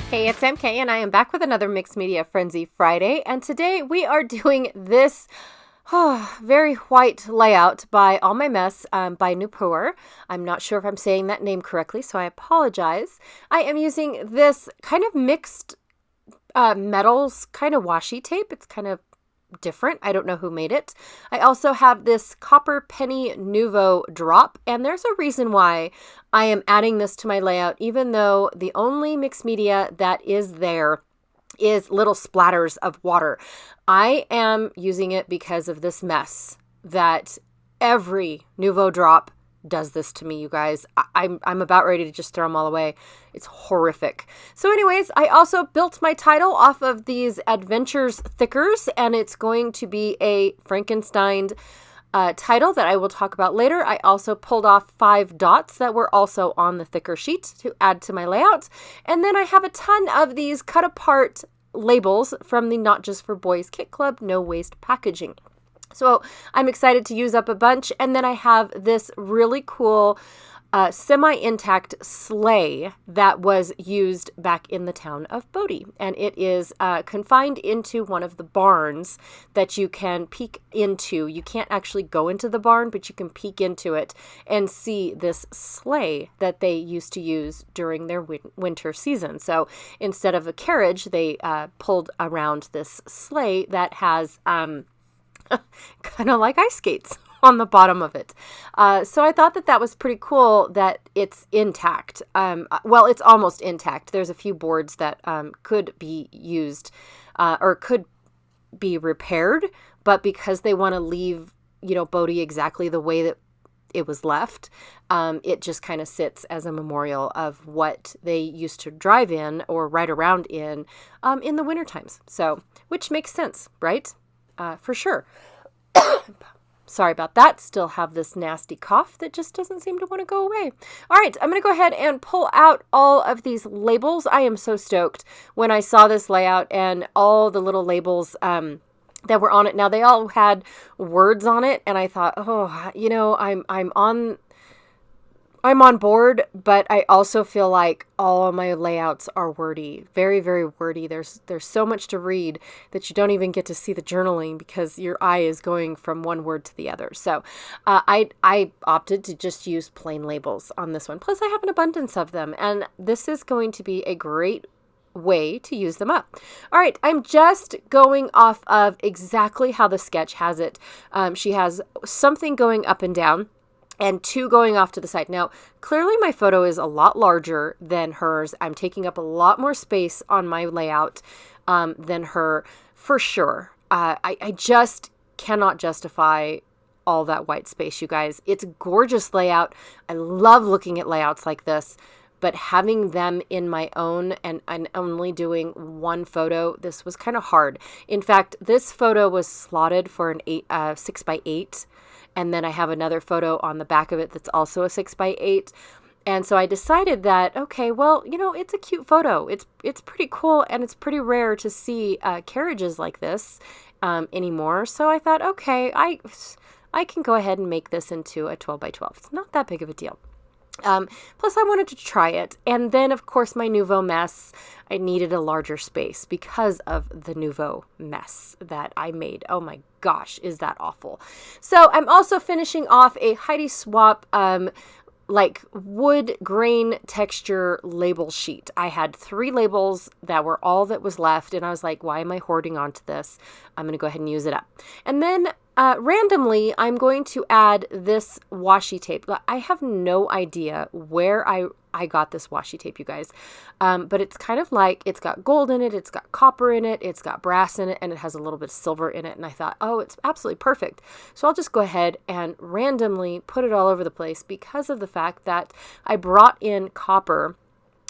Hey, it's MK, and I am back with another Mixed Media Frenzy Friday, and today we are doing this very white layout by All My Mess by Nupur. I'm not sure if I'm saying that name correctly, so I apologize. I am using this kind of mixed metals kind of washi tape. It's kind of different. I don't know who made it. I also have this Copper Penny Nuvo drop, and there's a reason why I am adding this to my layout, even though the only mixed media that is there is little splatters of water. I am using it because of this mess that every Nuvo drop does this to me, you guys. I'm about ready to just throw them all away. It's horrific. So anyways, I also built my title off of these Adventures thickers, and it's going to be a Frankenstein title that I will talk about later. I also pulled off 5 dots that were also on the thicker sheet to add to my layout. And then I have a ton of these cut apart labels from the Not Just for Boys Kit Club No Waste Packaging. So I'm excited to use up a bunch. And then I have this really cool semi-intact sleigh that was used back in the town of Bodie. And it is confined into one of the barns that you can peek into. You can't actually go into the barn, but you can peek into it and see this sleigh that they used to use during their winter season. So instead of a carriage, they pulled around this sleigh that has kind of like ice skates on the bottom of it. So I thought that that was pretty cool that it's intact. Well, it's almost intact. There's a few boards that could be used or could be repaired, but because they want to leave, Bodie exactly the way that it was left, it just kind of sits as a memorial of what they used to drive in or ride around in the winter times. So, which makes sense, right? For sure. Sorry about that. Still have this nasty cough that just doesn't seem to want to go away. All right, I'm going to go ahead and pull out all of these labels. I am so stoked when I saw this layout and all the little labels that were on it. Now, they all had words on it, and I thought, I'm on board, but I also feel like all of my layouts are wordy, very, very wordy. There's so much to read that you don't even get to see the journaling because your eye is going from one word to the other. So I opted to just use plain labels on this one. Plus, I have an abundance of them, and this is going to be a great way to use them up. All right, I'm just going off of exactly how the sketch has it. She has something going up and down, and 2 going off to the side. Now, clearly my photo is a lot larger than hers. I'm taking up a lot more space on my layout than her, for sure. I just cannot justify all that white space, you guys. It's a gorgeous layout. I love looking at layouts like this, but having them in my own and only doing one photo, this was kind of hard. In fact, this photo was slotted for an 6x8. And then I have another photo on the back of it that's also a 6x8. And so I decided that, okay, well, it's a cute photo. It's pretty cool, and it's pretty rare to see carriages like this anymore. So I thought, okay, I can go ahead and make this into a 12x12. It's not that big of a deal. Plus I wanted to try it. And then of course my Nuvo mess, I needed a larger space because of the Nuvo mess that I made. Oh my gosh, is that awful. So I'm also finishing off a Heidi Swapp, like wood grain texture label sheet. I had 3 labels that were all that was left. And I was like, why am I hoarding onto this? I'm going to go ahead and use it up. And then randomly, I'm going to add this washi tape. I have no idea where I got this washi tape, you guys. But it's kind of like, it's got gold in it, it's got copper in it, it's got brass in it, and it has a little bit of silver in it. And I thought, oh, it's absolutely perfect. So I'll just go ahead and randomly put it all over the place because of the fact that I brought in copper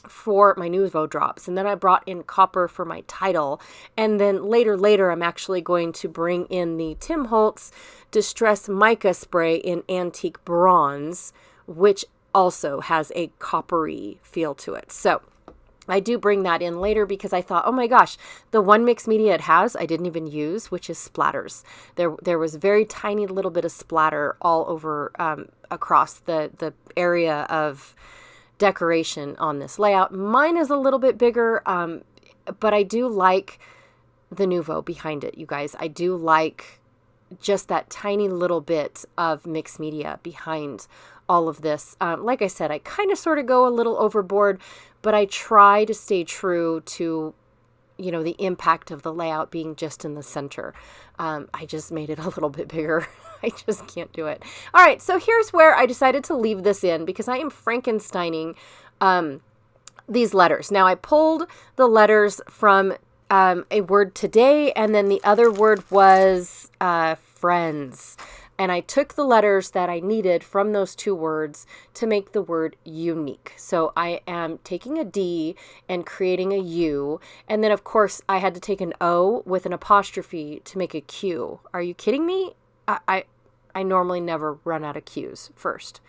for my Nuvo drops, and then I brought in copper for my title, and then later I'm actually going to bring in the Tim Holtz Distress Mica Spray in Antique Bronze, which also has a coppery feel to it. So I do bring that in later because I thought, oh my gosh, the one mixed media it has, I didn't even use, which is splatters. There was very tiny little bit of splatter all over across the area of decoration on this layout. Mine is a little bit bigger, but I do like the Nuvo behind it, you guys. I do like just that tiny little bit of mixed media behind all of this. Like I said, I kind of sort of go a little overboard, but I try to stay true to, you know, the impact of the layout being just in the center. I just made it a little bit bigger. I just can't do it. All right, so here's where I decided to leave this in because I am Frankensteining these letters. Now, I pulled the letters from a word today, and then the other word was friends. And I took the letters that I needed from those two words to make the word unique. So I am taking a D and creating a U. And then, of course, I had to take an O with an apostrophe to make a Q. Are you kidding me? I normally never run out of Qs first.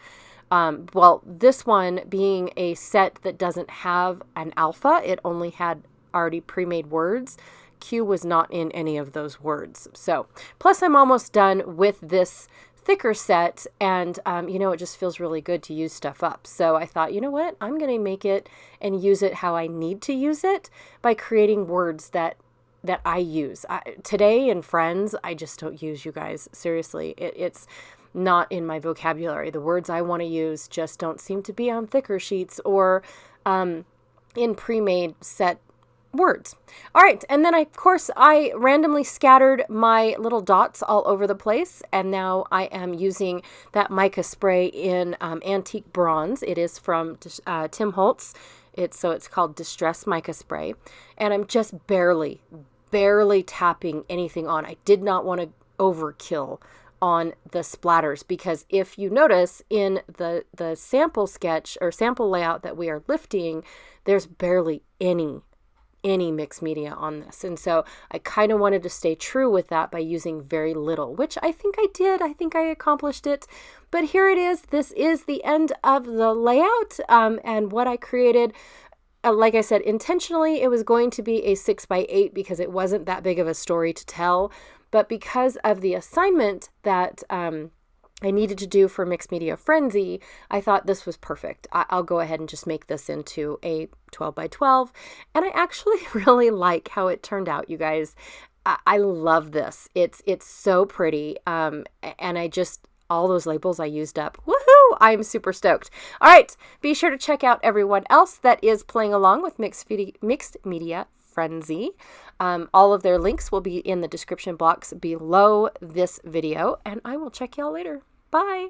Well, this one being a set that doesn't have an alpha, it only had already pre-made words. Q was not in any of those words. So, plus I'm almost done with this thicker set, and you know, it just feels really good to use stuff up. So I thought, you know what, I'm going to make it and use it how I need to use it by creating words that I use. Today in Friends, I just don't use, you guys. Seriously, it's not in my vocabulary. The words I want to use just don't seem to be on thicker sheets or in pre-made set words. All right, and then of course I randomly scattered my little dots all over the place, and now I am using that mica spray in antique bronze. It is from Tim Holtz. It's called Distress Mica Spray, and I'm just barely tapping anything on. I did not want to overkill on the splatters, because if you notice in the sample sketch or sample layout that we are lifting, there's barely any mixed media on this. And so I kind of wanted to stay true with that by using very little, which I think I did. I think I accomplished it. But here it is. This is the end of the layout and what I created. Like I said, intentionally, it was going to be a 6x8 because it wasn't that big of a story to tell. But because of the assignment that I needed to do for Mixed Media Frenzy, I thought this was perfect. I'll go ahead and just make this into a 12x12. And I actually really like how it turned out, you guys. I love this. It's so pretty. And all those labels I used up. Woohoo! I'm super stoked. All right. Be sure to check out everyone else that is playing along with Mixed Media Frenzy. All of their links will be in the description box below this video, and I will check y'all later. Bye.